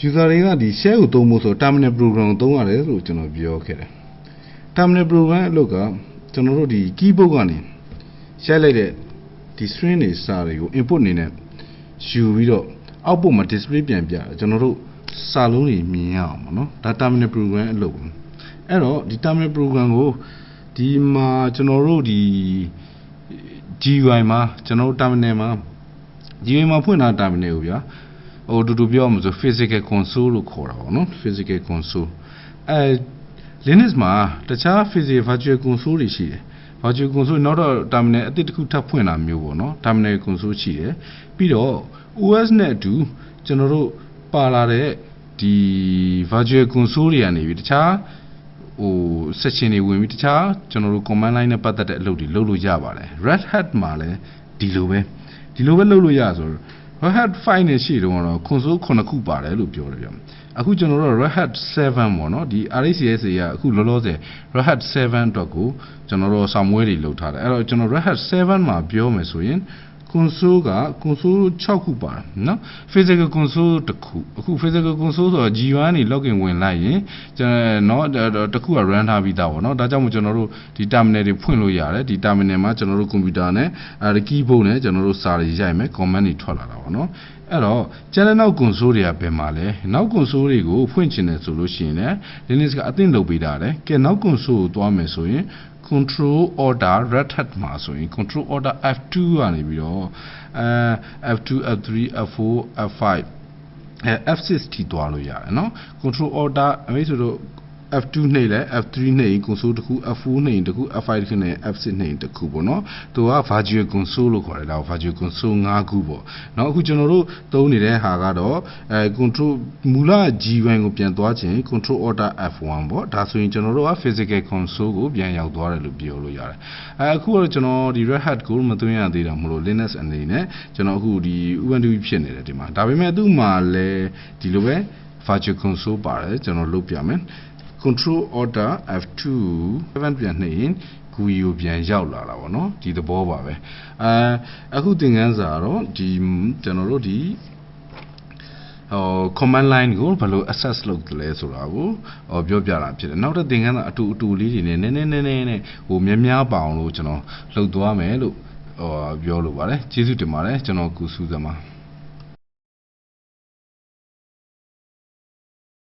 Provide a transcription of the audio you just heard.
user တွေကဒီ share ကိုသုံးဖို့ဆို terminal program ကိုသုံးရတယ်လို့ကျွန်တော်ပြောခဲ့တယ် terminal program အလုပ်ကကျွန်တော်တို့ဒီ keyboard ကနေ share လိုက်တဲ့ဒီ string တွေစာတွေကို input အနေနဲ့ယူပြီးတော့ output မှာ display ပြန်ပြတယ်ကျွန်တော်တို့စာလုံးတွေမြင်ရအောင်ပေါ့နော်ဒါ terminal program အလုပ်အဲ့တော့ဒီ terminal program ကိုဒီမှာကျွန်တော်တို့ဒီ GUI မှာကျွန်တော်တို့ terminal မှာ GUI မှာဖွင့်ထား terminal ကိုဗျာဟိုတူပြောမှဆို physical console လို့ခေါ်တာပေါ့နော် physical console Linux မှာတခြား physical virtual console တွေရှိတယ် virtual console နောက်တော့ terminal အသစ်တစ်ခုထပ်ဖွင့်တာမျိုးပေါ့နော် terminal console ရှိတယ်ပြီးတော့ OS နဲ့အတူကျွန်တော်တို့ပါလာတဲ့ဒီ virtual console တွေကနေပြီးတခြားဟို section တွေဝင်ပြီးတခြားကျွန်တော်တို့ command line နဲ့ပတ်သက်တဲ့အလုပ်တွေလုပ်လို့ရပါတယ် Red Hat မှာလည်းဒီလိုပဲလုပ်လို့ရဆိုတော့ Red Hat 5နဲ့ရှိတော့ console 9ခုပါတယ်လို့ပြောတယ်ဗျအခုကျွန်တော်တို့ Red Hat 7ပေါ့နော်ဒီ RACS ကအခုလောလောဆယ် Red Hat 7အတွက်ကိုကျွန်တော်တို့စာမွေးတွေလုပ်ထားတယ်အဲ့တော့ကျွန်တော် Red Hat 7မှာပြောမယ်ဆိုရင် console က console 6ခုပါတယ်နော် physical console တစ်ခုအခု physical console ဆိုတော့ GUI ကနေ login ဝင်လိုက်ရင်ကျွန်တော်တစ်ခုက run ထားပြီးသားပေါ့နော်ဒါကြောင့်မို့ကျွန်တော်တို့ဒီ terminal တွေဖွင့်လို့ရတယ်ဒီ terminal မှာကျွန်တော်တို့ computer နဲ့keyboard နဲ့ကျွန်တော်တို့စာတွေရိုက်မယ် command တွေထွက်လာတာပေါ့နော်အဲ့တော့ကျန်တဲ့နောက် console တွေကဘယ်မှာလဲနောက် console တွေကိုဖွင့်ချင်တယ်ဆိုလို့ရှိရင်လည်း Linux ကအသင့်လုပ်ပေးတာလေကဲနောက် console ကိုသွားမယ်ဆိုရင်control order Red Hat မှာဆိုရင် control order F2 ကနေပြီးတော့F2 F3 F4 F5 F6 ထိသွားလို့ရတယ်เนาะ control order အဲ့ဆိုတော့F2 နှိပ်လဲ F3 နှိပ် console တစ်ခု F4 နှိပ်တစ်ခု F5 တစ်ခုနဲ့ F6 နှိပ်တစ်ခုပေါ့နော်သူက virtual console လို့ခေါ်တယ်ဒါ virtual console 5ခုပေါ့နောက်အခုကျွန်တော်တို့သုံးနေတဲ့ဟာကတော့control မူလ G1 ကိုပြန်သွားခြင်း control order F1 ပေါ့ဒါဆိုရင်ကျွန်တော်တို့က physical console ကိုပြန်ရောက်သွားတယ်လို့ပြောလို့ရတယ်အခုတော့ကျွန်တော်ဒီ Red Hat ကိုမသွင်းရသေးတာမလို့ Linux အနေနဲ့ကျွန်တော်အခုဒီ Ubuntu ဖြစ်နေတယ်ဒီမှာဒါပေမဲ့သူ့မှာလည်းဒီလိုပဲ virtual console ပါတယ်ကျွန်တော်လုပ်ပြမယ်control order F2 7ပြန်နှိပ်ရင် GUI ကိုပြန်ရောက်လာတာပေါ့နော်ဒီသဘောပါပဲအခုသင်ခန်းစာတော့ဒီကျွန်တော်တို့ဒီcommand line ကိုဘယ်လို access လုပ်တယ်လဲဆိုတာကိုပြောပြတာဖြစ်တယ်နောက်တစ်သင်ခန်းစာအတူလေးတွေနဲ့နည်းဟိုများပါအောင်လို့ကျွန်တော်လုပ်သွားမယ်လို့ပြောလိုပါတယ်ကျေးဇူးတင်ပါတယ်ကျွန်တော်ကုစုစမ်းပါ